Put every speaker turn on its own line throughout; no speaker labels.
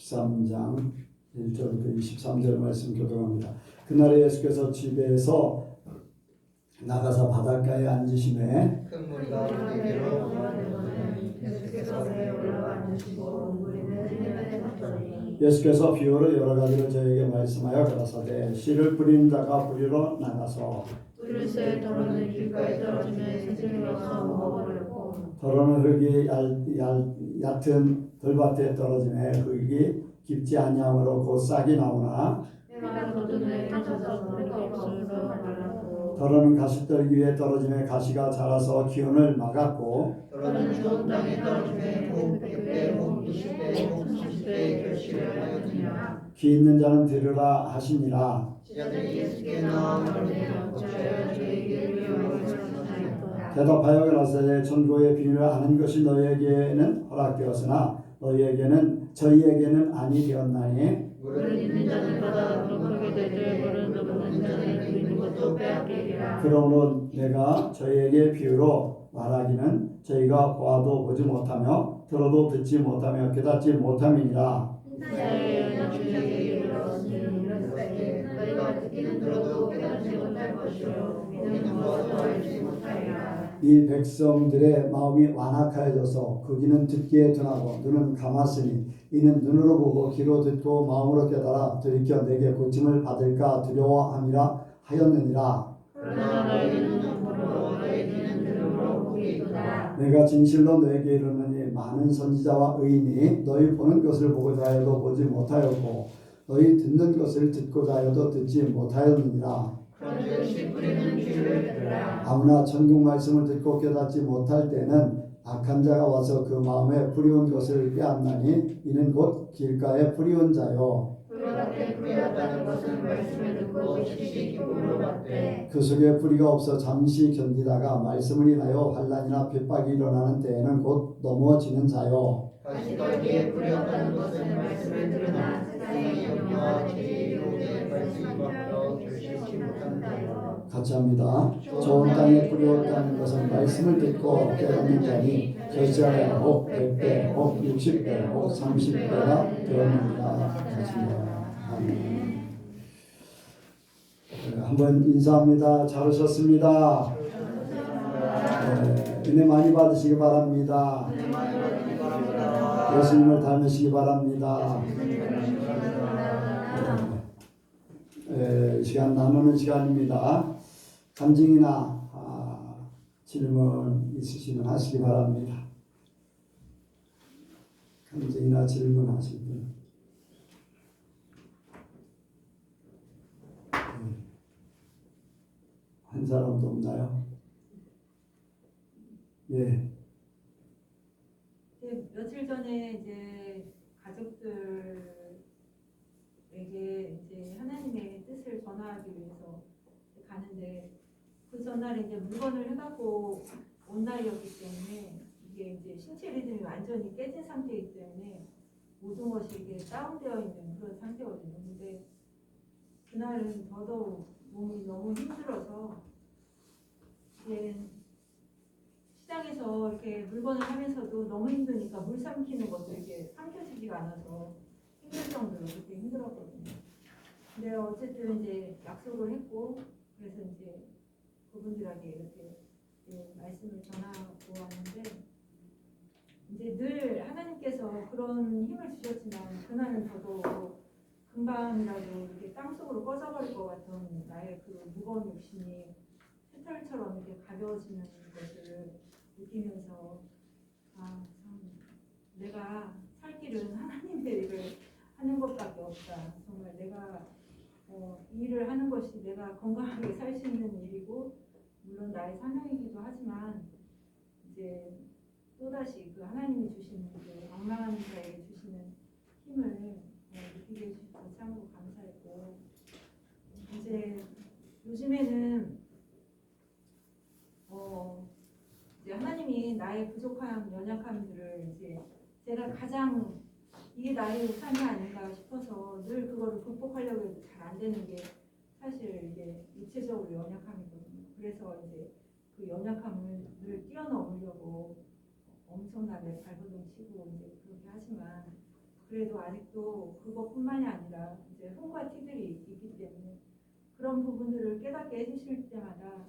13장 1절부터 23절 말씀 교독합니다. 그날에 예수께서 집에서 나가사 바닷가에 앉으시매
큰 무리가 그에게로 예수께서 배에 올라가 앉으시고 무리는 해변에 섰더니
예수께서 비유로 여러 가지를 저에게 말씀하여 가라사대 씨를 뿌리는 자가 뿌리러 나가서
뿌릴새 더러는 길가에 떨어지면 새들이 와서 먹어버렸고
더러는 흙이 얕은 들밭에 떨어지매 흙이 깊지 아니하므로 곧 싹이 나오나
해가 돋음에 타져서 흙이 없어서 말랐고
더러는 가시떨기 위에 떨어지매 가시가 자라서 기운을 막았고
더러는 좋은 땅에 떨어지면 곧 100배, 곧 20배, 곧 30배 결실을 하였느니라.
귀 있는 자는 들으라 하시니라.
제자들이 예수께 나와 말하되 어찌하여 저에게 비유하여 말씀하셨도다.
대답하여 가라사대 천국의 비밀을 아는 것이 너희에게는 허락되었으나 저희에게는 아니 되었나니
물을 있는 자는 받아 누룩하게 되되 물을 없는 자는 그 있는 것도 빼앗기리라.
그러므로 내가 저희에게 비유로 말하기는 저희가 보아도 보지 못하며 들어도 듣지 못하며 깨닫지 못함이니라.
이사야의 저희에게 이르렀으니 이르되 너희가 듣기는 들어도 깨닫지 못할 것이요 믿는 무엇도 알지 못하리라.
이 백성들의 마음이 완악하여져서 그 귀는 듣기에 둔하고 눈은 감았으니 이는 눈으로 보고 귀로 듣고 마음으로 깨달아 돌이켜 내게 고침을 받을까 두려워함이라 하였느니라.
그러나 너희 눈은 보고 너희 귀는 들음으로 보기이도다.
내가 진실로 너에게 이르노니 많은 선지자와 의인이 너희 보는 것을 보고자 하여도 보지 못하였고 너희 듣는 것을 듣고자 하여도 듣지 못하였느니라.
그런즉 씨 뿌리는 귀를 들으라.
아무나 천국 말씀을 듣고 깨닫지 못할 때는 악한 자가 와서 그 마음에 뿌리온 것을 빼앗나니 이는 곧 길가에 뿌리온 자요
뿌리밭에 뿌리었다는 것은 말씀을 듣고 즉시 기쁨으로 받되
그 속에 뿌리가 없어 잠시 견디다가 말씀을 인하여 환난이나 핍박이 일어나는 때에는 곧 넘어지는 자요.
가시떨기에 뿌리었다는 것은 말씀을 들으나 세상의 염려와 지혜로움에 말씀이 박혀 결실치 못하는 자요.
같이 합니다. 좋은 땅에 뿌리었다는 것은 말씀을 듣고 깨닫는 자니 결실하여 혹 100배, 혹 60배, 혹 30배가 되었느니라. 하십니다. 아멘. 한번 인사합니다. 잘 오셨습니다. 은혜 많이 받으시기 바랍니다. 예수님을 닮으시기 바랍니다. 시간 나누는 시간입니다. 간증이나 질문 있으시면 하시기 바랍니다. 간증이나 질문 하실 분. 한 사람도 없나요? 예.
며칠 전에 이제 가족들에게 이제 하나님의 뜻을 전하기 위해서 가는데 그 전날에 이제 물건을 해갖고 온 날이었기 때문에 이게 이제 신체 리듬이 완전히 깨진 상태이기 때문에 모든 것이 이게 다운되어 있는 그런 상태거든요. 근데 그날은 더더욱 몸이 너무 힘들어서 이제 시장에서 이렇게 물건을 하면서도 너무 힘드니까 물 삼키는 것도 이게 삼켜지지가 않아서 힘들 정도로 그렇게 힘들었거든요. 근데 어쨌든 이제 약속을 했고 그래서 이제 그분들에게 이렇게 말씀을 전하고 왔는데 이제 늘 하나님께서 그런 힘을 주셨지만 그날은 저도 금방이라도 이렇게 땅속으로 꺼져버릴 것 같은 나의 그 무거운 욕심이 쇠털처럼 이렇게 가벼워지는 것을 느끼면서 참 내가 살 길은 하나님의 일을 하는 것밖에 없다. 정말 내가 이 일을 하는 것이 내가 건강하게 살 수 있는 일이고 물론 나의 사명이기도 하지만 이제 또다시 그 하나님이 주시는 그 악망하는 자에게 주시는 힘을 느끼게 해주셔서 참으로 감사했고 이제 요즘에는 이제 하나님이 나의 부족함, 연약함들을 이제 제가 가장 이게 나의 우산이 아닌가 싶어서 늘 그거를 극복하려고 해도 잘 안 되는 게 사실 이게 육체적으로 연약함이거든요. 그래서 이제 그 연약함을 늘 뛰어넘으려고 엄청나게 발버둥 치고 이제 그렇게 하지만 그래도 아직도 그것뿐만이 아니라 이제 흠과 티들이 있기 때문에 그런 부분들을 깨닫게 해주실 때마다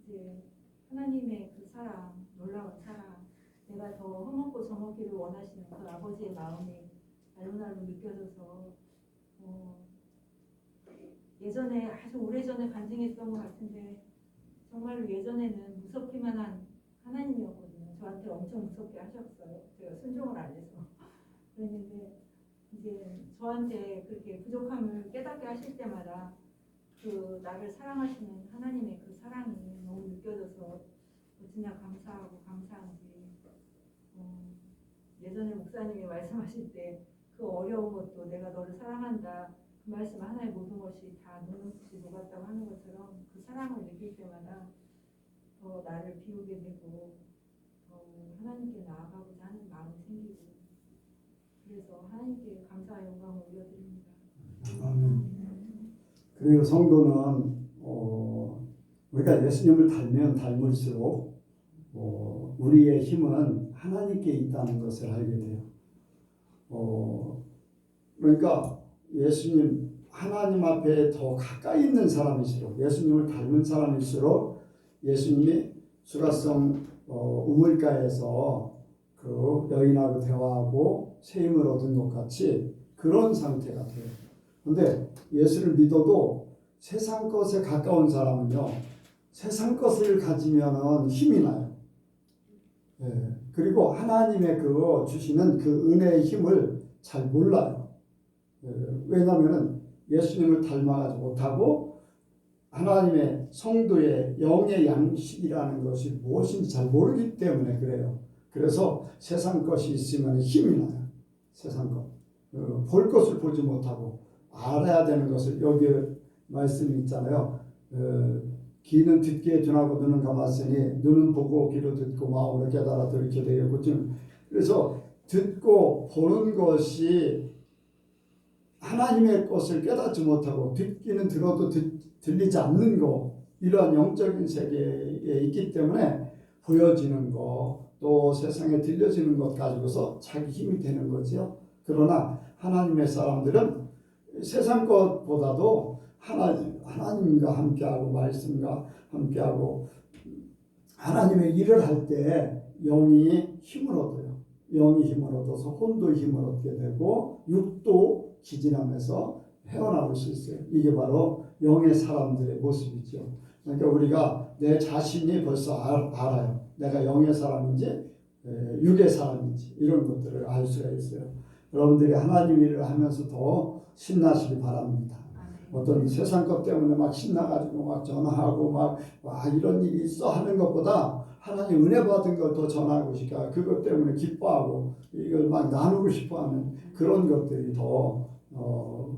이제 하나님의 그 사랑, 놀라운 사랑, 내가 더 흠없고 정없기를 원하시는 그 아버지의 마음이 날로날로 느껴져서 예전에 아주 오래전에 간증했던 것 같은데 정말로 예전에는 무섭기만 한 하나님이었거든요. 저한테 엄청 무섭게 하셨어요. 제가 순종을 안 해서. 그랬는데 이제 저한테 그렇게 부족함을 깨닫게 하실 때마다 그 나를 사랑하시는 하나님의 그 사랑이 너무 느껴져서 어찌나 감사하고 감사한지 예전에 목사님이 말씀하실 때 그 어려운 것도 내가 너를 사랑한다 그 말씀 하나의 모든 것이 다 눈물없이 녹았다고 하는 것처럼 그 사랑을 느낄 때마다 더 나를 비우게 되고 하나님께 나아가고자 하는 마음이 생기고 그래서 하나님께 감사와 영광을 올려드립니다.
아멘. 그리고 성도는 우리가 예수님을 닮으면 닮을수록 우리의 힘은 하나님께 있다는 것을 알게 돼요. 그러니까 예수님 하나님 앞에 더 가까이 있는 사람일수록 예수님을 닮은 사람일수록 예수님이 수가성 우물가에서 그 여인하고 대화하고 새 힘을 얻은 것 같이 그런 상태가 돼요. 그런데 예수를 믿어도 세상 것에 가까운 사람은요, 세상 것을 가지면은 힘이 나요. 예. 그리고 하나님의 그 주시는 그 은혜의 힘을 잘 몰라요. 예. 왜냐하면은 예수님을 닮아가지 못하고 하나님의 성도의 영의 양식이라는 것이 무엇인지 잘 모르기 때문에 그래요. 그래서 세상 것이 있으면 힘이 나요. 세상 것. 볼 것을 보지 못하고 알아야 되는 것을 여기 말씀이 있잖아요. 귀는 듣기에 둔하고 눈은 감았으니 눈은 보고 귀로 듣고 마음으로 깨달아 들이켜 되겠고 그래서 듣고 보는 것이 하나님의 것을 깨닫지 못하고 듣기는 들어도 들리지 않는 것 이러한 영적인 세계에 있기 때문에 보여지는 것 또 세상에 들려지는 것 가지고서 자기 힘이 되는 거죠. 그러나 하나님의 사람들은 세상 것보다도 하나님과 함께하고 말씀과 함께하고 하나님의 일을 할 때 영이 힘을 얻어요. 영이 힘을 얻어서 혼도 힘을 얻게 되고 육도 기진하면서 헤어나올 수 있어요. 이게 바로 영의 사람들의 모습이죠. 그러니까 우리가 내 자신이 벌써 알아요. 내가 영의 사람인지 육의 사람인지 이런 것들을 알 수가 있어요. 여러분들이 하나님 일을 하면서 더 신나시기 바랍니다. 어떤 세상 것 때문에 막 신나가지고 막 전화하고 막 와 이런 일이 있어 하는 것보다 하나님 은혜 받은 걸 더 전하고 싶어 그것 때문에 기뻐하고 이걸 막 나누고 싶어하는 그런 것들이 더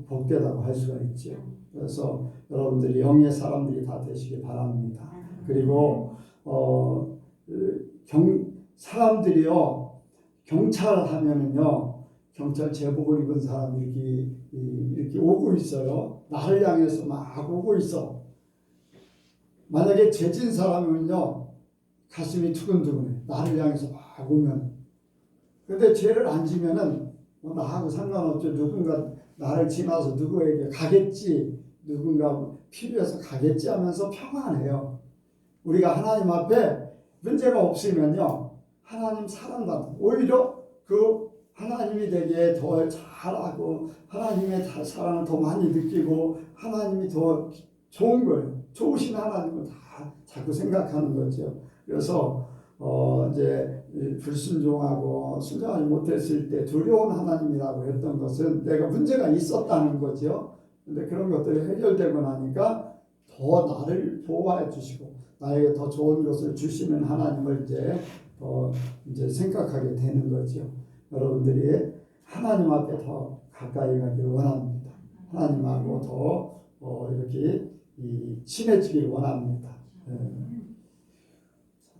복되다고 할 수가 있죠. 그래서 여러분들이 영의 사람들이 다 되시기 바랍니다. 그리고 사람들이요 경찰 하면은요 경찰 제복을 입은 사람이 이렇게 오고 있어요. 나를 향해서 막 오고 있어. 만약에 죄진 사람이면요 가슴이 두근두근해. 나를 향해서 막 오면. 근데 죄를 안 지면은 나하고 상관없죠. 누군가 나를 지나서 누구에게 가겠지. 누군가 필요해서 가겠지 하면서 평안해요. 우리가 하나님 앞에 문제가 없으면요 하나님 사랑받는 오히려 그 하나님이 되게 더 잘하고 하나님의 사랑을 더 많이 느끼고 하나님이 더 좋은 거예요. 좋으신 하나님을 다 자꾸 생각하는 거죠. 그래서 이제 불순종하고 순종하지 못했을 때 두려운 하나님이라고 했던 것은 내가 문제가 있었다는 거죠. 근데 그런 것들이 해결되고 나니까 더 나를 보호해 주시고 나에게 더 좋은 것을 주시는 하나님을 이제 생각하게 되는 거죠. 여러분들이 하나님 앞에 더 가까이 가기를 원합니다. 하나님하고 더 이렇게 친해지기를 원합니다.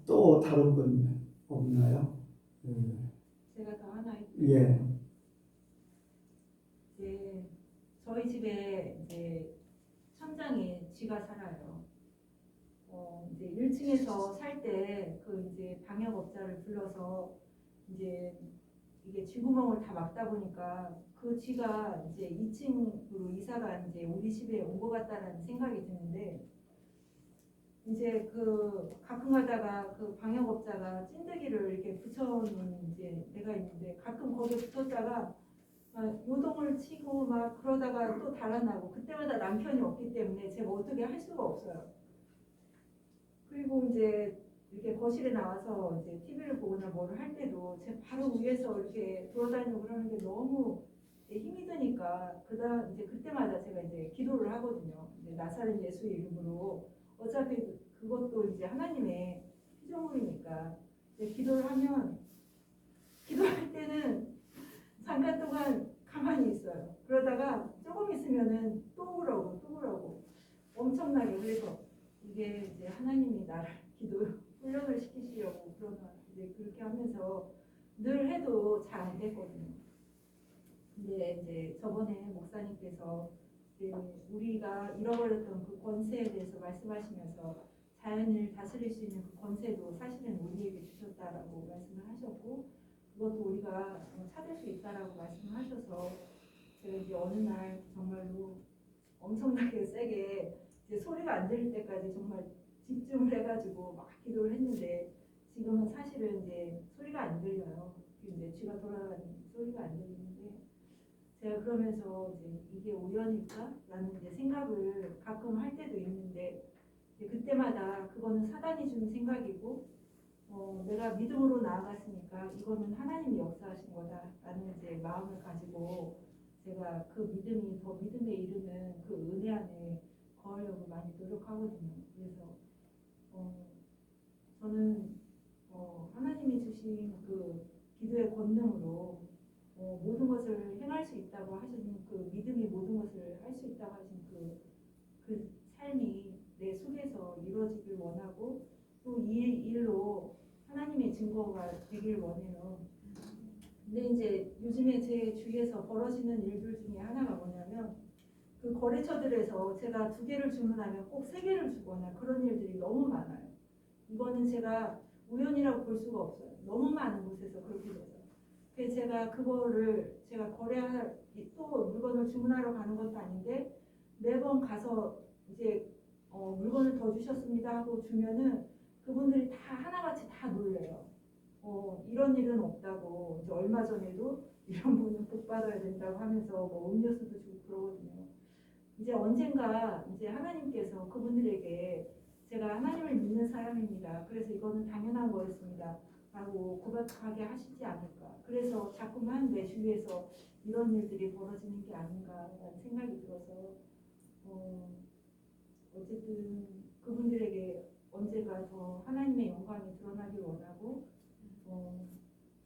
또 다른 분 없나요?
제가 더 하나
예.
이제 저희 집에 이제 천장에 쥐가 살아요. 이제 1층에서 살 때 그 이제 방역업자를 불러서 이제 이게 쥐구멍을 다 막다 보니까 그 쥐가 이제 2층으로 이사가 이제 우리 집에 온 것 같다라는 생각이 드는데 이제 그 가끔 가다가 그 방역업자가 찐득이를 이렇게 붙여놓은 이제 데가 있는데 가끔 거기에 붙었다가 요동을 치고 막 그러다가 또 달아나고 그때마다 남편이 없기 때문에 제가 어떻게 할 수가 없어요. 그리고 이제 이렇게 거실에 나와서 이제 TV를 보거나 뭐를 할 때도 제 바로 위에서 이렇게 돌아다니고 그러는 게 너무 힘이 드니까 이제 그때마다 제가 이제 기도를 하거든요. 이제 나사렛 예수의 이름으로 어차피 그것도 이제 하나님의 피조물이니까 이제 기도를 하면 기도할 때는 잠깐 동안 가만히 있어요. 그러다가 조금 있으면은 또 그러고 엄청나게 그래서 이게 이제 하나님이 나를 기도 훈련을 시키시려고 그러나 이제 그렇게 하면서 늘 해도 잘 안 됐거든요. 근데 이제 저번에 목사님께서 이제 우리가 잃어버렸던 그 권세에 대해서 말씀하시면서 자연을 다스릴 수 있는 그 권세도 사실은 우리에게 주셨다라고 말씀을 하셨고 그것도 우리가 찾을 수 있다라고 말씀하셔서 제가 이제 어느 날 정말로 엄청나게 세게 이제 소리가 안 들릴 때까지 정말 집중을 해가지고 막 기도를 했는데 지금은 사실은 이제 소리가 안 들려요. 이제 쥐가 돌아가는 소리가 안 들리는데 제가 그러면서 이제 이게 우연일까라는 이제 생각을 가끔 할 때도 있는데 이제 그때마다 그거는 사단이 주는 생각이고 내가 믿음으로 나아갔으니까 이거는 하나님이 역사하신 거다라는 이제 마음을 가지고 제가 그 믿음이 더 믿음에 이르는 그 은혜 안에 거하려고 많이 노력하거든요. 그래서 저는 하나님이 주신 그 기도의 권능으로 모든 것을 행할 수 있다고 하신 그 믿음이 모든 것을 할 수 있다고 하신 그 삶이 내 속에서 이루어지길 원하고 또 이 일로 하나님의 증거가 되길 원해요. 근데 이제 요즘에 제 주위에서 벌어지는 일들 중에 하나가 뭐냐면 그 거래처들에서 제가 2개를 주문하면 꼭 3개를 주거나 그런 일들이 너무 많아요. 이거는 제가 우연이라고 볼 수가 없어요. 너무 많은 곳에서 그렇게 돼서. 그래서 제가 그거를 제가 거래할 또 물건을 주문하러 가는 것도 아닌데 매번 가서 이제 물건을 더 주셨습니다 하고 주면은 그분들이 다 하나같이 다 놀래요. 이런 일은 없다고. 이제 얼마 전에도 이런 분은 복 받아야 된다고 하면서 뭐 음료수도 주고 그러거든요. 이제 언젠가 이제 하나님께서 그분들에게 제가 하나님을 믿는 사람입니다. 그래서 이거는 당연한 거였습니다. 라고 고백하게 하시지 않을까. 그래서 자꾸만 내 주위에서 이런 일들이 벌어지는 게 아닌가라는 생각이 들어서 어쨌든 그분들에게 언제가 더 하나님의 영광이 드러나길 원하고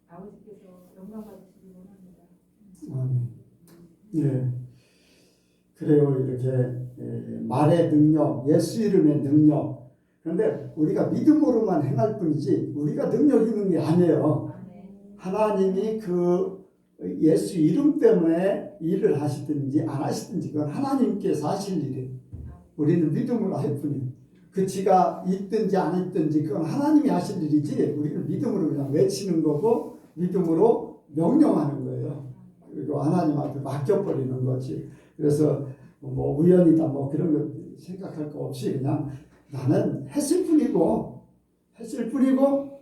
아버지께서 영광 받으시길 원합니다.
예. 그래요. 이렇게 말의 능력, 예수 이름의 능력. 그런데 우리가 믿음으로만 행할 뿐이지 우리가 능력 있는 게 아니에요. 하나님이 그 예수 이름 때문에 일을 하시든지 안 하시든지 그건 하나님께서 하실 일이에요. 우리는 믿음으로 할 뿐이에요. 그 지가 있든지 안 있든지 그건 하나님이 하실 일이지 우리는 믿음으로 그냥 외치는 거고 믿음으로 명령하는 거예요. 그리고 하나님 앞에 맡겨버리는 거지. 그래서 뭐 우연이다 뭐 그런 거 생각할 거 없이 그냥 나는 했을 뿐이고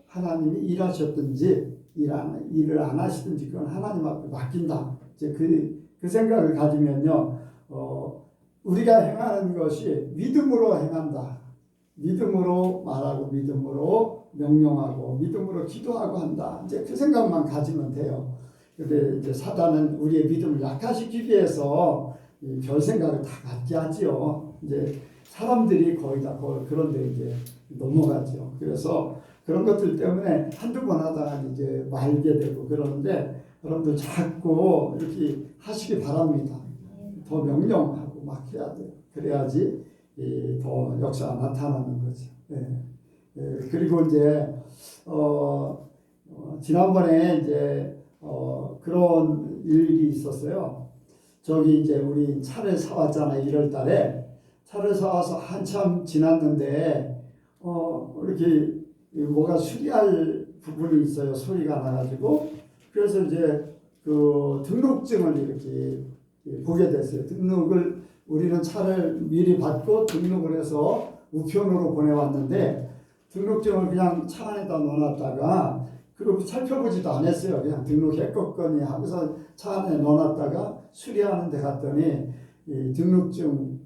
하나님이 일하셨든지 일을 안 하시든지 그건 하나님 앞에 맡긴다. 이제 그 생각을 가지면요, 우리가 행하는 것이 믿음으로 행한다. 믿음으로 말하고 믿음으로 명령하고 믿음으로 기도하고 한다. 이제 그 생각만 가지면 돼요. 근데 이제 사단은 우리의 믿음을 약화시키기 위해서 별 생각을 다 갖게 하지요. 이제 사람들이 거의 다 그런데 이제 넘어가죠. 그래서 그런 것들 때문에 한두 번 하다가 이제 말게 되고 그러는데 여러분들 자꾸 이렇게 하시기 바랍니다. 더 명령하고 막 해야 돼요. 그래야지 더 역사가 나타나는 거죠. 그리고 이제 지난번에 이제 그런 일이 있었어요. 저기 이제 우리 차를 사왔잖아요. 1월 달에 차를 사와서 한참 지났는데 이렇게 뭐가 수리할 부분이 있어요. 소리가 나가지고 그래서 이제 그 등록증을 이렇게 보게 됐어요. 등록을 우리는 차를 미리 받고 등록을 해서 우편으로 보내왔는데 등록증을 그냥 차 안에다 넣어놨다가 그리고 살펴보지도 않았어요. 그냥 등록했겠거니 하고서 차 안에 넣어놨다가 수리하는 데 갔더니 이 등록증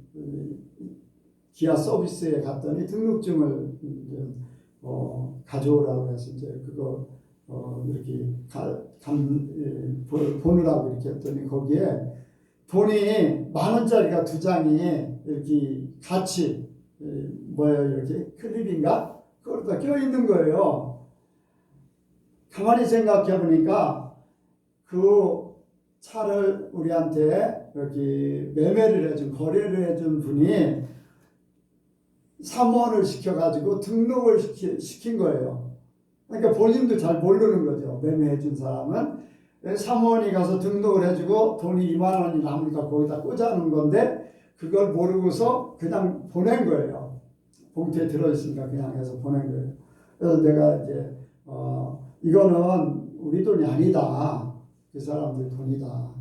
기아 서비스에 갔더니 등록증을 가져오라고 해서 이제 그거 이렇게 보느라고 이렇게 했더니 거기에 돈이 10,000원짜리가 2장이 이렇게 같이 뭐예요 이렇게 클립인가 그걸다 껴 있는 거예요. 가만히 생각해 보니까 그 차를 우리한테 이렇게 매매를 해준 거래를 해준 분이 사무원을 시켜가지고 등록을 시킨 거예요. 그러니까 본인도 잘 모르는 거죠. 매매해준 사람은 사무원이 가서 등록을 해주고 돈이 20,000원이 남으니까 거기다 꽂아놓은 건데 그걸 모르고서 그냥 보낸 거예요. 봉투에 들어있으니까 그냥 해서 보낸 거예요. 그래서 내가 이제 이거는 우리 돈이 아니다. 그 사람들 돈이다.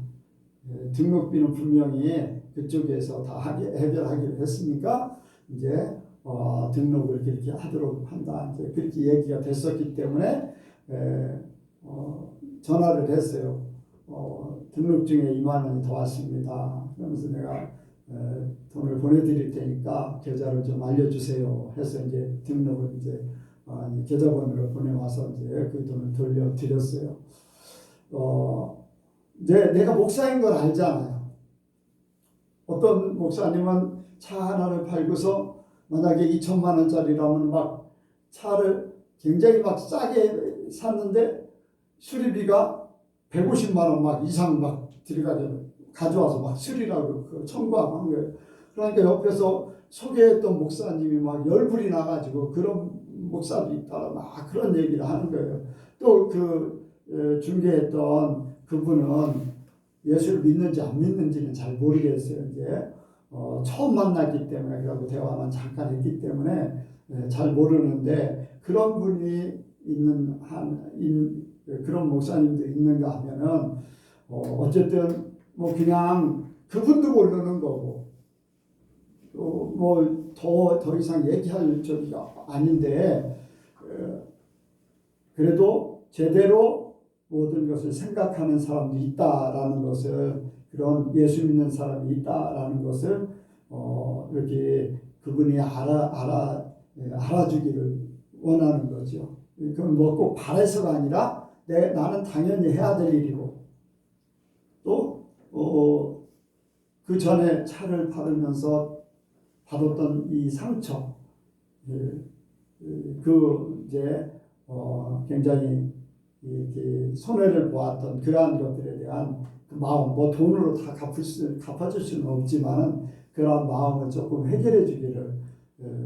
등록비는 분명히 그쪽에서 다 해결하기로 했으니까 이제 등록을 그렇게 하도록 한다. 이제 그렇게 얘기가 됐었기 때문에 전화를 했어요. 등록증에 20,000원이 더 왔습니다. 그러면서 내가 돈을 보내드릴 테니까 계좌를 좀 알려주세요. 해서 이제 등록을 이제 계좌번호를 보내와서 이제 그 돈을 돌려드렸어요. 이제 내가 목사인 걸 알잖아요. 어떤 목사님은 차 하나를 팔고서 만약에 2,000,000원짜리라면 막 차를 굉장히 막 싸게 샀는데 수리비가 150만 원 막 이상 막 들어가죠. 가져와서 막 수리라고 청구하고 한 거예요. 그러니까 옆에서 소개했던 목사님이 막 열불이 나가지고 그런 목사도 있다 막 그런 얘기를 하는 거예요. 또 그 중개했던 그분은 예수를 믿는지 안 믿는지는 잘 모르겠어요. 이제 처음 만났기 때문에 그러고 대화만 잠깐 했기 때문에 잘 모르는데 그런 분이 있는 그런 목사님도 있는가 하면은 어쨌든 뭐 그냥 그분도 모르는 거고 뭐 더 이상 얘기할 적이가 아닌데 그래도 제대로 모든 것을 생각하는 사람도 있다라는 것을 그런 예수 믿는 사람이 있다라는 것을 이렇게 그분이 알아주기를 원하는 거죠. 그건 뭐 꼭 바래서가 아니라 나는 당연히 해야 될 일이고 또 그 전에 차를 받으면서 받았던 이 상처 그 이제 굉장히 이렇게 손해를 보았던 그러한 것들에 대한 그 마음 뭐 돈으로 다 갚아줄 수는 없지만은 그러한 마음을 조금 해결해 주기를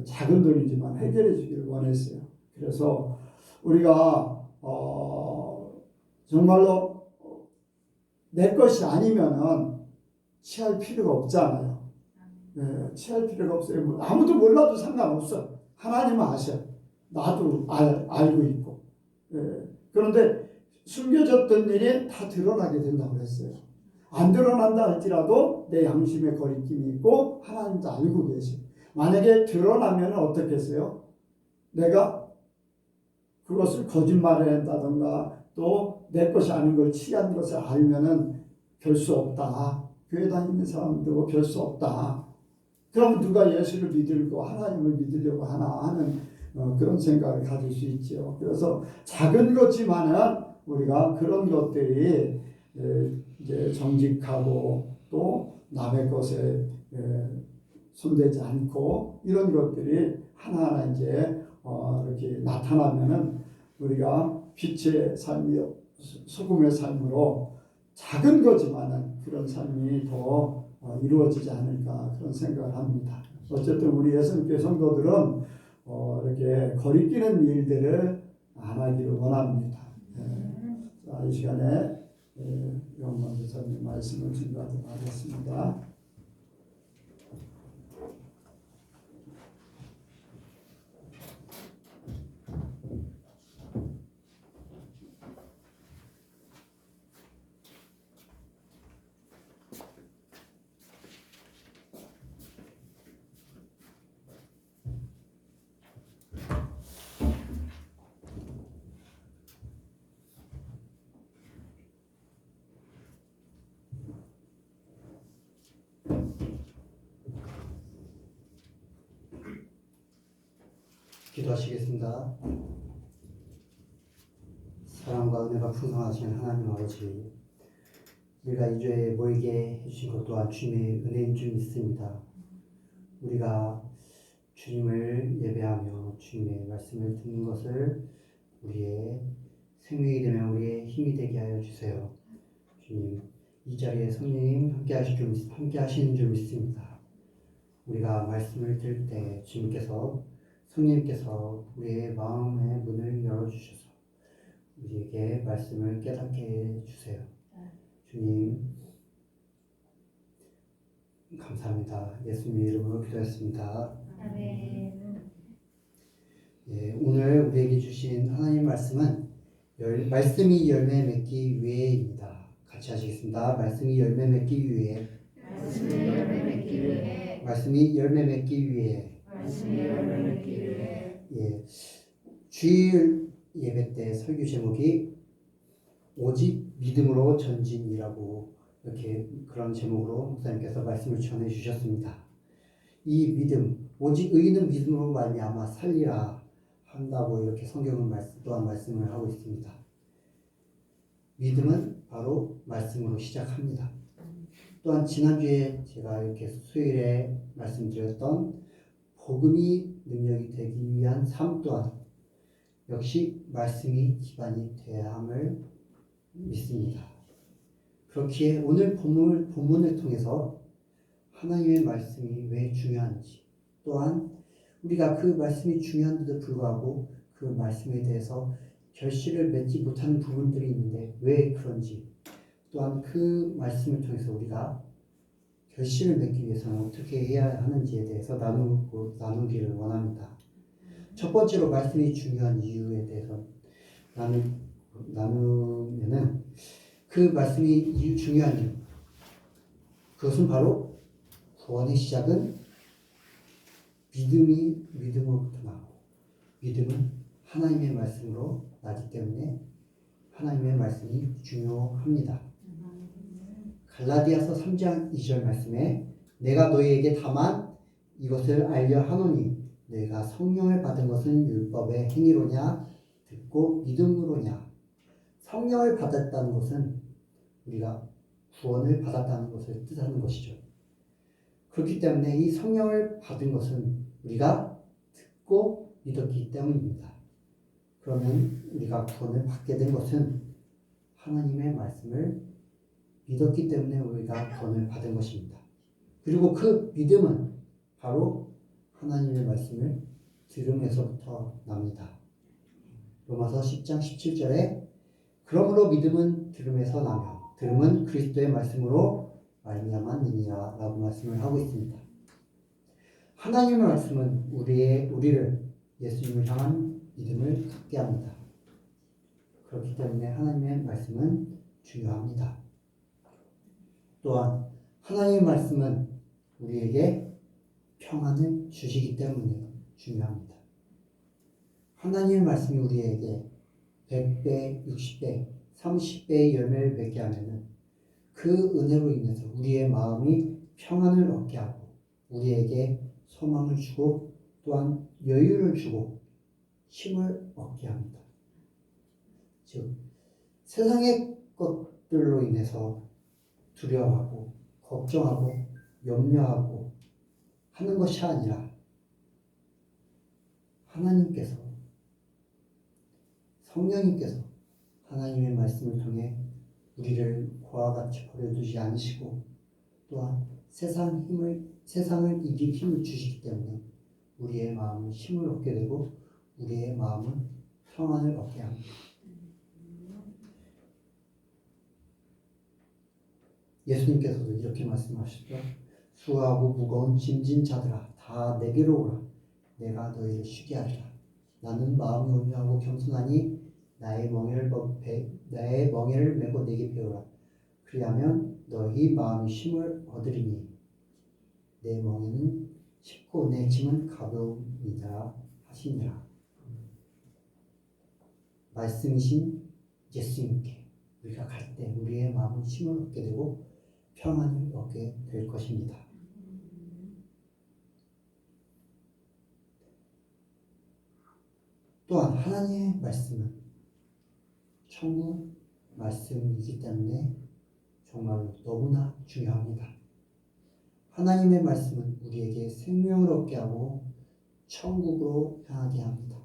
작은 돈이지만 해결해 주기를 원했어요. 그래서 우리가 정말로 내 것이 아니면은 취할 필요가 없잖아요. 취할 필요가 없어요. 아무도 몰라도 상관없어. 하나님은 아셔. 나도 알고 있고. 그런데 숨겨졌던 일이 다 드러나게 된다고 그랬어요. 안 드러난다 할지라도 내 양심에 거리낌이 있고 하나님도 알고 계셔. 만약에 드러나면 어떻겠어요? 내가 그것을 거짓말을 한다던가 또 내 것이 아닌 걸 취한 것을 알면은 별 수 없다. 교회 다니는 사람도 별 수 없다. 그럼 누가 예수를 믿으려고 하나님을 믿으려고 하나 하는 그런 생각을 가질 수 있죠. 그래서 작은 거지만은 우리가 그런 것들이 이제 정직하고 또 남의 것에 손대지 않고 이런 것들이 하나하나 이제 이렇게 나타나면은 우리가 빛의 삶이요 소금의 삶으로 작은 거지만은 그런 삶이 더 이루어지지 않을까 그런 생각을 합니다. 어쨌든 우리 예수님께 성도들은 이렇게 거리끼는 일들을 안 하기를 원합니다. 자, 이 시간에 영광 교사님 말씀을 증거하도록 하겠습니다.
기도하시겠습니다. 사랑과 은혜가 풍성하신 하나님 아버지, 우리가 이 주에 모이게 해주신 것 또한 주님의 은혜인 줄 믿습니다. 우리가 주님을 예배하며 주님의 말씀을 듣는 것을 우리의 생명이 되며 우리의 힘이 되게 하여 주세요. 주님, 이 자리에 성령님 함께 하시는 줄 믿습니다. 우리가 말씀을 들을 때 주님께서 성령님께서 우리의 마음의 문을 열어주셔서 우리에게 말씀을 깨닫게 해주세요. 주님 감사합니다. 예수님의 이름으로 기도했습니다.
아멘.
예, 오늘 우리에게 주신 하나님 말씀은 말씀이 열매 맺기 위해입니다. 같이 하시겠습니다. 말씀이 열매 맺기 위해.
말씀이 열매 맺기 위해.
말씀이 열매 맺기 위해.
말씀이 열매 맺기 위해.
예, 주일 예배 때 설교 제목이 오직 믿음으로 전진이라고 이렇게 그런 제목으로 목사님께서 말씀을 전해 주셨습니다. 이 믿음, 오직 의인은 믿음으로 말미암아 살리라 한다고 이렇게 성경은 또한 말씀을 하고 있습니다. 믿음은 바로 말씀으로 시작합니다. 또한 지난주에 제가 이렇게 수요일에 말씀드렸던 복음이 능력이 되기 위한 삶 또한 역시 말씀이 기반이 되어야 함을 믿습니다. 그렇기에 오늘 본문을 통해서 하나님의 말씀이 왜 중요한지, 또한 우리가 그 말씀이 중요한데도 불구하고 그 말씀에 대해서 결실을 맺지 못하는 부분들이 있는데 왜 그런지, 또한 그 말씀을 통해서 우리가 결실을 맺기 위해서는 어떻게 해야 하는지에 대해서 나누기를 원합니다. 첫 번째로 말씀이 중요한 이유에 대해서 나누면은 그 말씀이 중요한 이유, 그것은 바로 구원의 시작은 믿음으로부터 나고, 믿음은 하나님의 말씀으로 나기 때문에 하나님의 말씀이 중요합니다. 갈라디아서 3장 2절 말씀에 내가 너희에게 다만 이것을 알려 하노니 너희가 성령을 받은 것은 율법의 행위로냐 듣고 믿음으로냐. 성령을 받았다는 것은 우리가 구원을 받았다는 것을 뜻하는 것이죠. 그렇기 때문에 이 성령을 받은 것은 우리가 듣고 믿었기 때문입니다. 그러면 우리가 구원을 받게 된 것은 하나님의 말씀을 믿었기 때문에 우리가 구원을 받은 것입니다. 그리고 그 믿음은 바로 하나님의 말씀을 들음에서부터 납니다. 로마서 10장 17절에 그러므로 믿음은 들음에서 나며 들음은 그리스도의 말씀으로 말미암았느니라 라고 말씀을 하고 있습니다. 하나님의 말씀은 우리를 예수님을 향한 믿음을 갖게 합니다. 그렇기 때문에 하나님의 말씀은 중요합니다. 또한 하나님의 말씀은 우리에게 평안을 주시기 때문에 중요합니다. 하나님의 말씀이 우리에게 100배, 60배, 30배의 열매를 맺게 하면은 그 은혜로 인해서 우리의 마음이 평안을 얻게 하고 우리에게 소망을 주고 또한 여유를 주고 힘을 얻게 합니다. 즉 세상의 것들로 인해서 두려워하고 걱정하고 염려하고 하는 것이 아니라 하나님께서 성령님께서 하나님의 말씀을 통해 우리를 고와 같이 버려두지 않으시고 또한 세상을 이길 힘을 주시기 때문에 우리의 마음은 힘을 얻게 되고 우리의 마음은 평안을 얻게 합니다. 예수님께서도 이렇게 말씀하셨죠. 수고하고 무거운 짐진 자들아 다 내게로 오라. 내가 너희를 쉬게 하리라. 나는 마음이 온유하고 겸손하니 나의 멍에를 메고 내게 배우라. 그리하면 너희 마음이 쉼을 얻으리니 내 멍에는 쉽고 내 짐은 가벼우니라 하시니라. 말씀이신 예수님께 우리가 갈 때 우리의 마음은 쉼을 얻게 되고 평안을 얻게 될 것입니다. 또한 하나님의 말씀은 천국 말씀이기 때문에 정말로 너무나 중요합니다. 하나님의 말씀은 우리에게 생명을 얻게 하고 천국으로 향하게 합니다.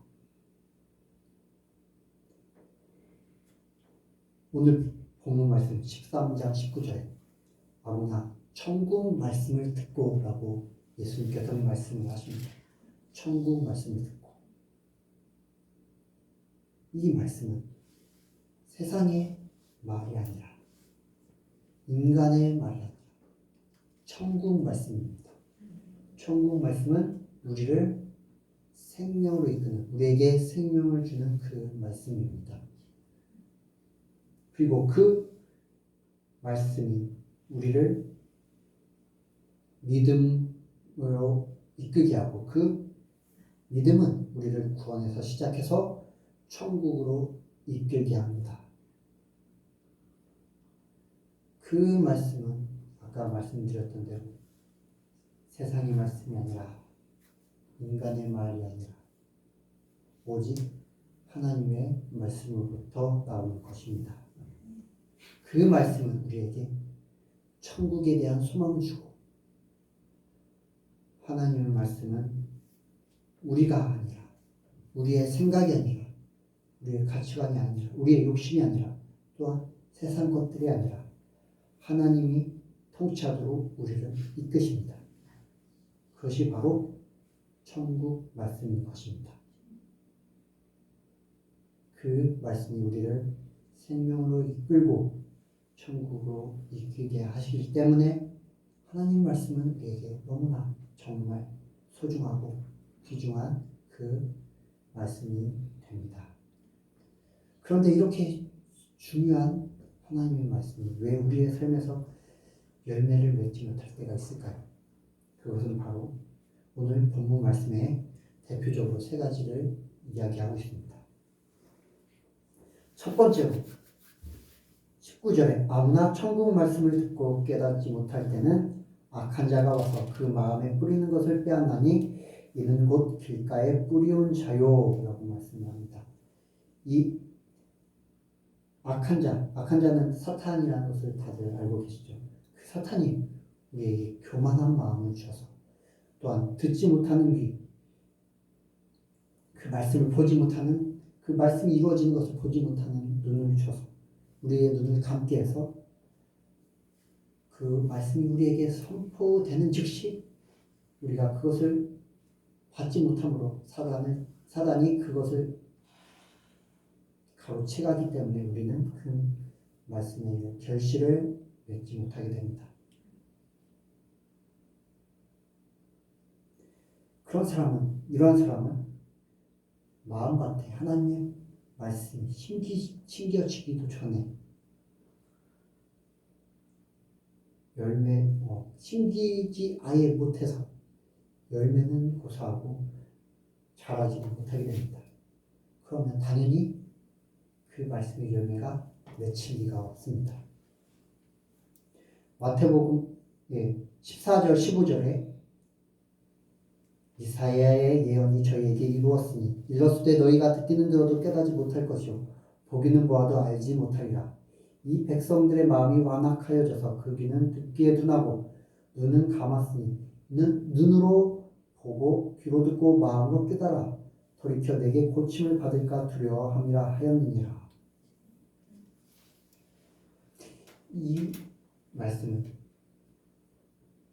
오늘 본문 말씀 13장 19절에 아무나 천국 말씀을 듣고 라고 예수님께서 말씀을 하십니다. 천국 말씀을 듣고. 이 말씀은 세상의 말이 아니라 인간의 말이 아니라 천국 말씀입니다. 천국 말씀은 우리를 생명으로 이끄는, 우리에게 생명을 주는 그 말씀입니다. 그리고 그 말씀이 우리를 믿음으로 이끌게 하고 그 믿음은 우리를 구원에서 시작해서 천국으로 이끌게 합니다. 그 말씀은 아까 말씀드렸던 대로 세상의 말씀이 아니라 인간의 말이 아니라 오직 하나님의 말씀으로부터 나오는 것입니다. 그 말씀은 우리에게 천국에 대한 소망을 주고 하나님의 말씀은 우리가 아니라 우리의 생각이 아니라 우리의 가치관이 아니라 우리의 욕심이 아니라 또한 세상 것들이 아니라 하나님이 통치하도록 우리를 이끄십니다. 그것이 바로 천국 말씀인 것입니다. 그 말씀이 우리를 생명으로 이끌고 천국으로 이끌게 하시기 때문에 하나님 말씀은 우리에게 너무나 정말 소중하고 귀중한 그 말씀이 됩니다. 그런데 이렇게 중요한 하나님의 말씀이 왜 우리의 삶에서 열매를 맺지 못할 때가 있을까요? 그것은 바로 오늘 본문 말씀에 대표적으로 세 가지를 이야기하고 있습니다. 첫 번째로 19절에 아무나 천국 말씀을 듣고 깨닫지 못할 때는 악한 자가 와서 그 마음에 뿌리는 것을 빼앗나니 이는 곧 길가에 뿌리온 자요 라고 말씀합니다. 이 악한 자는 사탄이라는 것을 다들 알고 계시죠. 그 사탄이 우리에게 교만한 마음을 주셔서 또한 듣지 못하는 귀, 그 말씀을 보지 못하는, 그 말씀이 이루어지는 것을 보지 못하는 눈을 주셔서 우리의 눈을 감게 해서 그 말씀이 우리에게 선포되는 즉시 우리가 그것을 받지 못함으로 사단이 그것을 가로채가기 때문에 우리는 그 말씀에 있는 결실을 맺지 못하게 됩니다. 이러한 사람은 마음밭에 하나님의 말씀이 심겨지기도 전에 심기지 아예 못해서 열매는 고사하고 자라지 못하게 됩니다. 그러면 당연히 그 말씀의 열매가 맺힐 리가 없습니다. 마태복음 14절 15절에 이사야의 예언이 저희에게 이르렀으되 너희가 듣기는 들어도 깨닫지 못할 것이요 보기는 보아도 알지 못하리라. 이 백성들의 마음이 완악하여져서 그 귀는 듣기에 둔하고 눈은 감았으니 눈으로 보고 귀로 듣고 마음으로 깨달아 돌이켜 내게 고침을 받을까 두려워함이라 하였느니라. 이 말씀은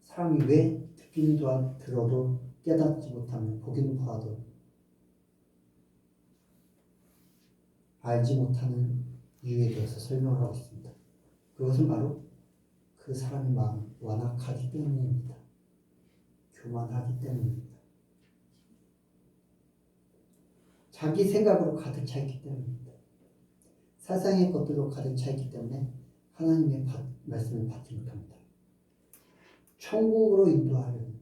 사람이 왜 듣기는 들어도 깨닫지 못하면 보기는 보아도 알지 못하는 이유에 대해서 설명을 하고 있습니다. 그것은 바로 그 사람의 마음이 완악하기 때문입니다. 교만하기 때문입니다. 자기 생각으로 가득 차 있기 때문입니다. 세상의 것들로 가득 차 있기 때문에 하나님의 말씀을 받지 못합니다. 천국으로 인도하려는,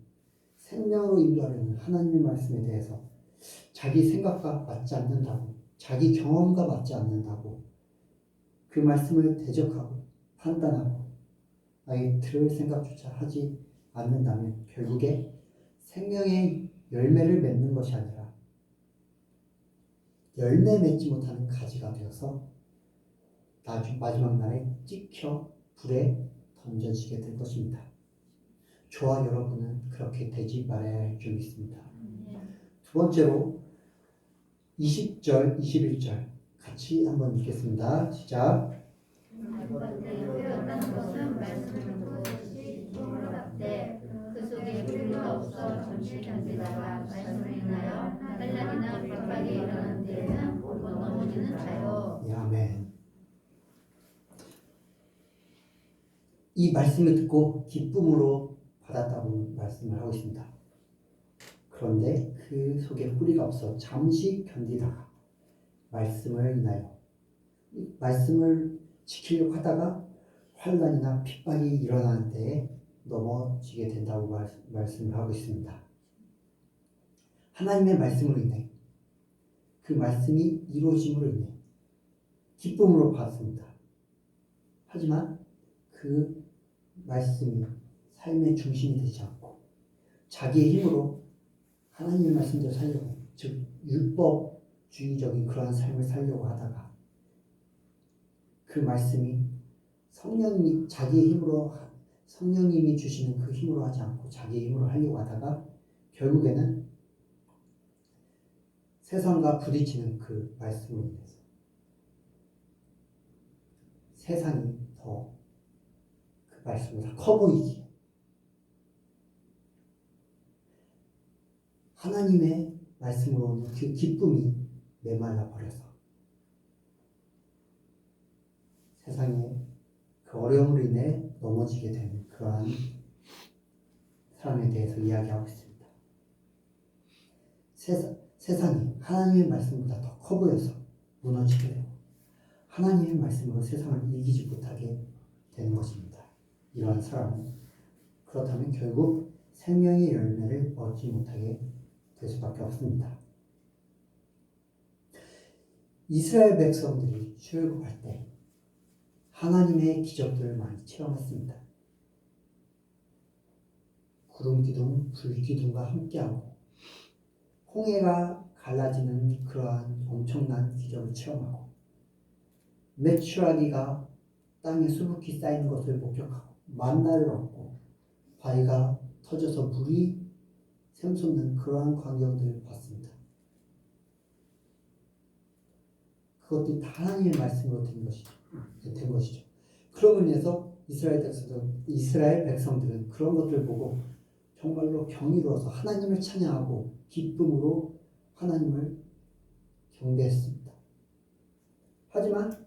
생명으로 인도하려는 하나님의 말씀에 대해서 자기 생각과 맞지 않는다고, 자기 경험과 맞지 않는다고 그 말씀을 대적하고 판단하고 아예 들을 생각조차 하지 않는다면 결국에 생명의 열매를 맺는 것이 아니라 열매 맺지 못하는 가지가 되어서 마지막 날에 찍혀 불에 던져지게 될 것입니다. 저와 여러분은 그렇게 되지 말아야 할 줄 믿습니다. 두 번째로 20절, 21절 같이 한번 읽겠습니다. 시작.
배웠다는 것은 말씀을 듣고 즉시 힘으로 받되 그 속에 필요가 없어 잠시 견디다가 말씀을 인하여 한란이나 핍박이 일어나는 때에는 곧 넘어지는 자요.
네, 아멘. 이 말씀을 듣고 기쁨으로 받았다고 말씀을 하고 있습니다. 그런데 그 속에 뿌리가 없어 잠시 견디다가 말씀을 인하여 말씀을 지키려고 하다가 환난이나 핍박이 일어나는 때에 넘어지게 된다고 말씀을 하고 있습니다. 하나님의 말씀으로 인해 그 말씀이 이루어짐으로 인해 기쁨으로 받습니다. 하지만 그 말씀이 삶의 중심이 되지 않고 자기의 힘으로 하나님의 말씀대로 살려고, 즉 율법주의적인 그러한 삶을 살려고 하다가 그 말씀이 성령님이 자기의 힘으로, 성령님이 주시는 그 힘으로 하지 않고 자기의 힘으로 하려고 하다가 결국에는 세상과 부딪히는 그 말씀으로 인해서 세상이 더 그 말씀보다 커 보이기에 하나님의 말씀으로 오는 그 기쁨이 메말라 버려서 세상에 그 어려움으로 인해 넘어지게 되는 그러한 사람에 대해서 이야기하고 있습니다. 세상이 하나님의 말씀보다 더 커 보여서 무너지게 되고 하나님의 말씀으로 세상을 이기지 못하게 되는 것입니다. 이러한 사람은 그렇다면 결국 생명의 열매를 얻지 못하게 될 수밖에 없습니다. 이스라엘 백성들이 출애굽할 때 하나님의 기적들을 많이 체험했습니다. 구름 기둥, 불 기둥과 함께하고 홍해가 갈라지는 그러한 엄청난 기적을 체험하고 메추라기가 땅에 수북히 쌓이는 것을 목격하고 만나를 얻고 바위가 터져서 물이 샘솟는 그러한 광경들을 봤습니다. 그것들이 다 하나님의 말씀으로 된 것이죠. 그러므로 인해서 이스라엘 백성들은 그런 것들을 보고 정말로 경이로워서 하나님을 찬양하고 기쁨으로 하나님을 경배했습니다. 하지만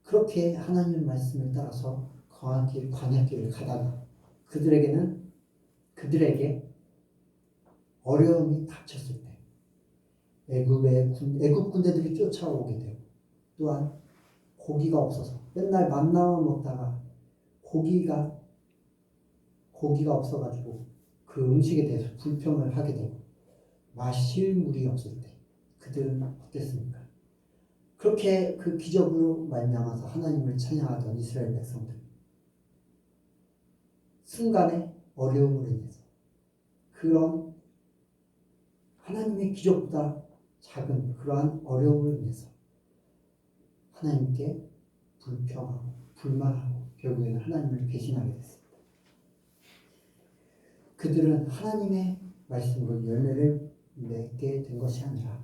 그렇게 하나님의 말씀을 따라서 광야길을 가다가 그들에게 어려움이 닥쳤을 때 애굽 군대들이 쫓아오게 되고 또한 고기가 없어서 맨날 만나만 먹다가 고기가 없어가지고 그 음식에 대해서 불평을 하게 되고 마실 물이 없을 때 그들은 어땠습니까? 그렇게 그 기적으로 말미암아서 하나님을 찬양하던 이스라엘 백성들 순간의 어려움으로 인해서 그런 하나님의 기적보다 작은 그러한 어려움을 인해서 하나님께 불평하고 불만하고 결국에는 하나님을 배신하게 됐습니다. 그들은 하나님의 말씀으로 열매를 맺게 된 것이 아니라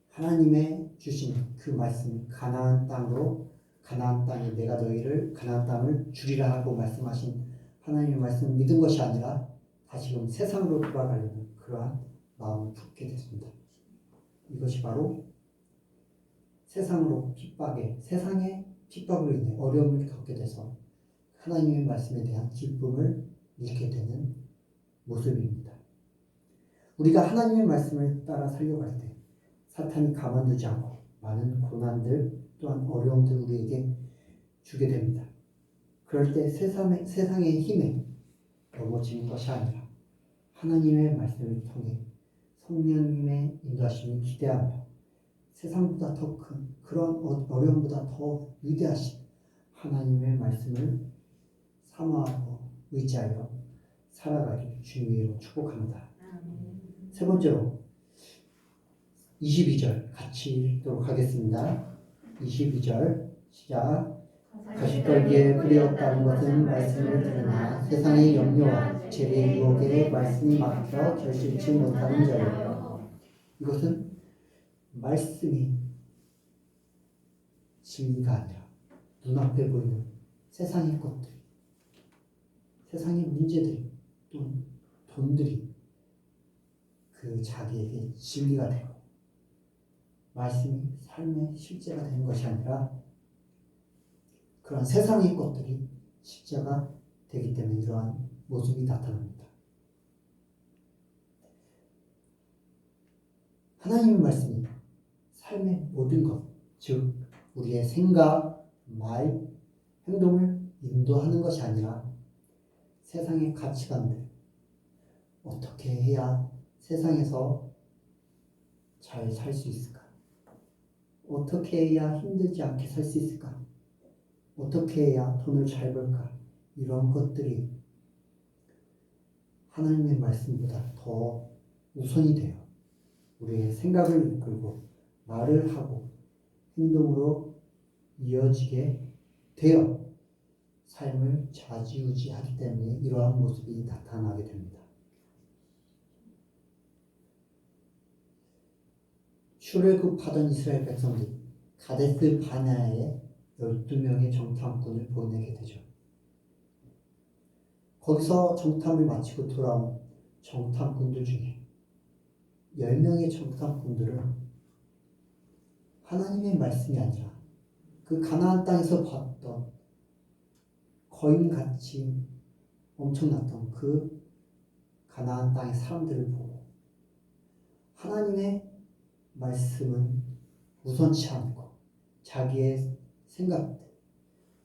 하나님의 주신 그 말씀이 가나안 땅에 내가 너희를 가나안 땅을 주리라 하고 말씀하신 하나님의 말씀을 믿은 것이 아니라 다시금 세상으로 돌아가려는 그러한 마음을 품게 됐습니다. 이것이 바로 세상의 핍박으로 인해 어려움을 겪게 돼서 하나님의 말씀에 대한 기쁨을 잃게 되는 모습입니다. 우리가 하나님의 말씀을 따라 살려갈 때 사탄이 가만두지 않고 많은 고난들 또한 어려움들 우리에게 주게 됩니다. 그럴 때 세상의 힘에 넘어지는 것이 아니라 하나님의 말씀을 통해 성령님의 인도하심을 기대하며 세상보다 더 큰 그런 어려움보다 더 위대하신 하나님의 말씀을 사모하고 의지하여 살아가길 주님의 이름으로 축복합니다. 세 번째로 22절 같이 읽도록 하겠습니다. 22절 시작. 가시떨기에 뿌리 없다는 것은 말씀을 들으나 세상의 염려와 재래의 유혹에 말씀이 막혀 결실치 못하는 자예요. 이것은 말씀이 진리가 아니라 눈앞에 보이는 세상의 것들, 세상의 문제들, 또 돈들이 그 자기에게 진리가 되고 말씀이 삶의 실제가 되는 것이 아니라 그런 세상의 것들이 실제가 되기 때문에 이러한 모습이 나타납니다. 하나님의 말씀이 삶의 모든 것, 즉 우리의 생각, 말, 행동을 인도하는 것이 아니라 세상의 가치관들, 어떻게 해야 세상에서 잘 살 수 있을까? 어떻게 해야 힘들지 않게 살 수 있을까? 어떻게 해야 돈을 잘 벌까? 이런 것들이 하나님의 말씀보다 더 우선이 돼요. 우리의 생각을 이끌고 말을 하고 행동으로 이어지게 되어 삶을 좌지우지하기 때문에 이러한 모습이 나타나게 됩니다. 출애굽하던 이스라엘 백성들이 가데스 바네아에 12명의 정탐꾼을 보내게 되죠. 거기서 정탐을 마치고 돌아온 정탐꾼들 중에 10명의 정탐꾼들은 하나님의 말씀이 아니라 그 가나안 땅에서 봤던 거인같이 엄청났던 그 가나안 땅의 사람들을 보고 하나님의 말씀은 우선치 않고 자기의 생각들,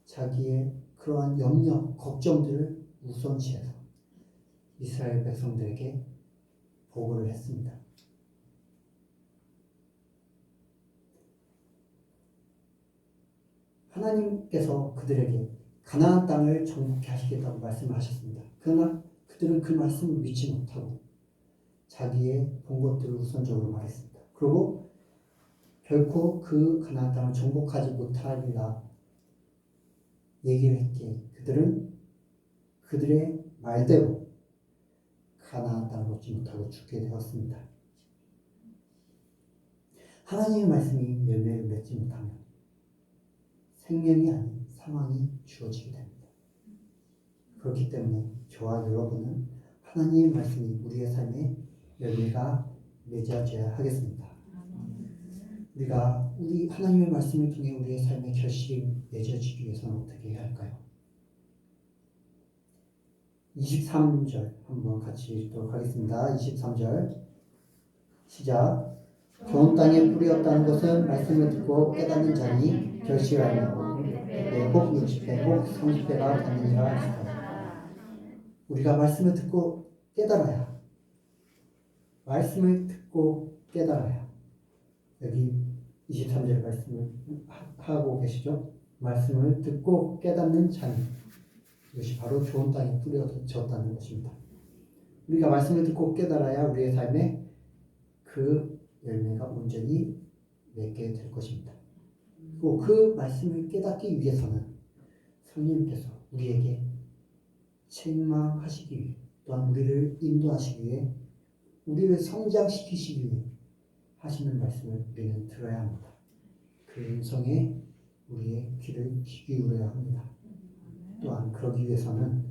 자기의 그러한 염려, 걱정들을 우선시해서 이스라엘 백성들에게 보고를 했습니다. 하나님께서 그들에게 가나안 땅을 정복케 하시겠다고 말씀을 하셨습니다. 그러나 그들은 그 말씀을 믿지 못하고 자기의 본 것들을 우선적으로 말했습니다. 그리고 결코 그 가나안 땅을 정복하지 못하리라 얘기를 했기에 그들은 그들의 말대로 가나안 땅을 얻지 못하고 죽게 되었습니다. 하나님의 말씀이 열매를 맺지 못하면 생명이 아닌 사망이 주어지게 됩니다. 그렇기 때문에 저와 여러분은 하나님의 말씀이 우리의 삶에 열매가 맺어져야 하겠습니다. 우리가 하나님의 말씀을 통해 우리의 삶의 결실이 맺어지기 위해서는 어떻게 해야 할까요? 23절 한번 같이 읽도록 하겠습니다. 23절 시작. 좋은 땅에 뿌리었다는 것은 말씀을 듣고 깨닫는 자니 결실하며 100복, 60배, 30배가 되느니라 하시더라. 우리가 말씀을 듣고 깨달아야, 말씀을 듣고 깨달아야, 여기 23절 말씀을 하고 계시죠? 말씀을 듣고 깨닫는 자니, 이것이 바로 좋은 땅에 뿌려졌다는 것입니다. 우리가 말씀을 듣고 깨달아야 우리의 삶에 그 열매가 온전히 맺게 될 것입니다. 그리고 그 말씀을 깨닫기 위해서는 성령님께서 우리에게 책망하시기 위해, 또한 우리를 인도하시기 위해, 우리를 성장시키시기 위해 하시는 말씀을 우리는 들어야 합니다. 그 음성에 우리의 귀를 기울여야 합니다. 또한 그러기 위해서는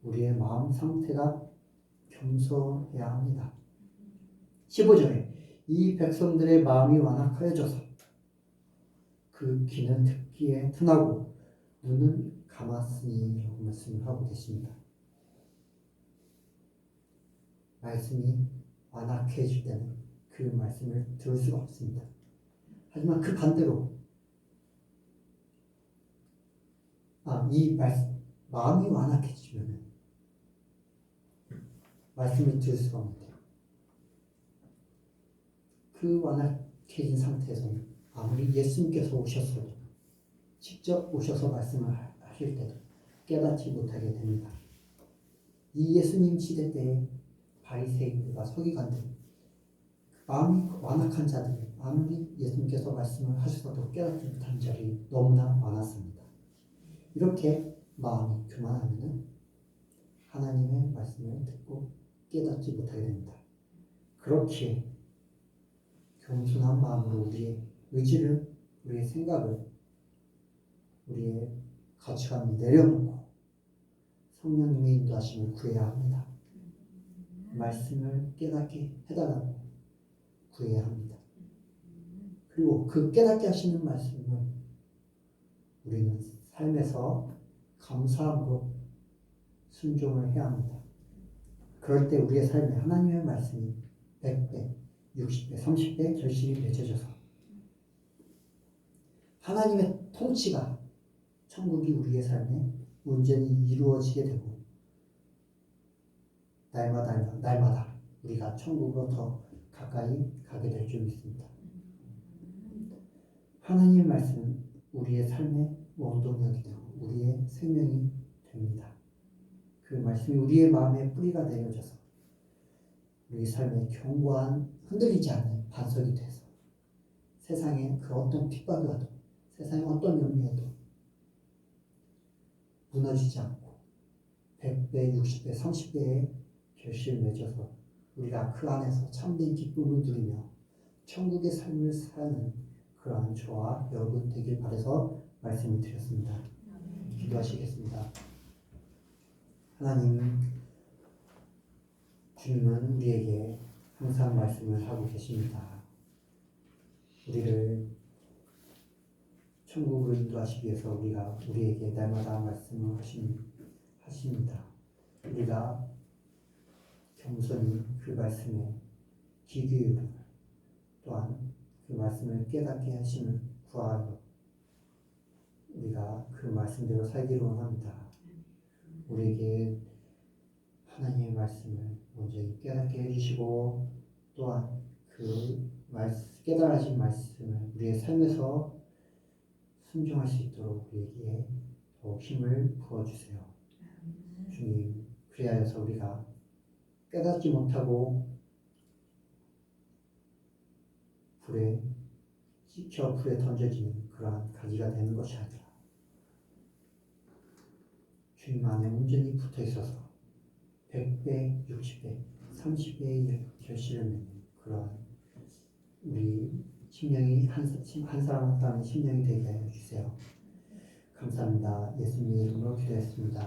우리의 마음 상태가 겸손해야 합니다. 15절에 이 백성들의 마음이 완악하여져서 그 귀는 듣기에 둔하고 눈은 감았으니 라고 말씀을 하고 계십니다. 말씀이 완악해질 때는 그 말씀을 들을 수가 없습니다. 하지만 그 반대로 마음이 완악해지면 말씀을 들을 수가 없는데 그 완악해진 상태에서는 아무리 예수님께서 오셨어도 직접 오셔서 말씀을 하실 때도 깨닫지 못하게 됩니다. 이 예수님 시대 때의 바리새인들과 서기관들, 마음이 완악한 자들이 아무리 예수님께서 말씀을 하셔서도 깨닫지 못한 절이 너무나 많았습니다. 이렇게 마음이 교만하면 하나님의 말씀을 듣고 깨닫지 못하게 됩니다. 그렇게 겸손한 마음으로 우리의 의지를, 우리의 생각을, 우리의 가치관을 내려놓고 성령님의 인도하심을 구해야 합니다. 말씀을 깨닫게 해달라고 구해야 합니다. 그리고 그 깨닫게 하시는 말씀을 우리는 삶에서 감사함으로 순종을 해야 합니다. 그럴 때 우리의 삶에 하나님의 말씀이 100배, 60배, 30배 결실이 맺어져서 하나님의 통치가 천국이 우리의 삶에 온전히 이루어지게 되고 날마다 우리가 천국으로 더 가까이 가게 될 줄 믿습니다. 하나님의 말씀은 우리의 삶의 원동력이 되고 우리의 생명이 됩니다. 그 말씀이 우리의 마음에 뿌리가 내려져서 우리 삶의 견고한 흔들리지 않는 반석이 돼서 세상의 그 어떤 핍박이 와도 세상의 어떤 염려에도 무너지지 않고 100배, 60배, 30배의 결실을 맺어서 우리가 그 안에서 참된 기쁨을 누리며 천국의 삶을 사는 그러한 저와 여러분 되길 바라서 말씀을 드렸습니다. 기도하시겠습니다. 하나님, 주님은 우리에게 항상 말씀을 하고 계십니다. 우리를 천국으로 인도하시기 위해서 우리에게 날마다 말씀을 하십니다. 우리가 겸손히 그 말씀에 귀 기울이고 또한 그 말씀을 깨닫게 하심을 구하여 우리가 그 말씀대로 살기를 원합니다. 우리에게 하나님의 말씀을 먼저 깨닫게 해주시고 또한 그 깨달아진 말씀을 우리의 삶에서 순종할 수 있도록 우리에게 더욱 힘을 부어주세요. 주님, 그리하여서 우리가 깨닫지 못하고 불에 던져지는 그러한 가지가 되는 것이 아니라 주님 안에 온전히 붙어 있어서 100배, 60배, 30배의 결실을 맺는 그러한 우리 심령이 한 사람 한 사람의 심령이 되게 하여 주세요. 감사합니다. 예수님의 이름으로 기도했습니다.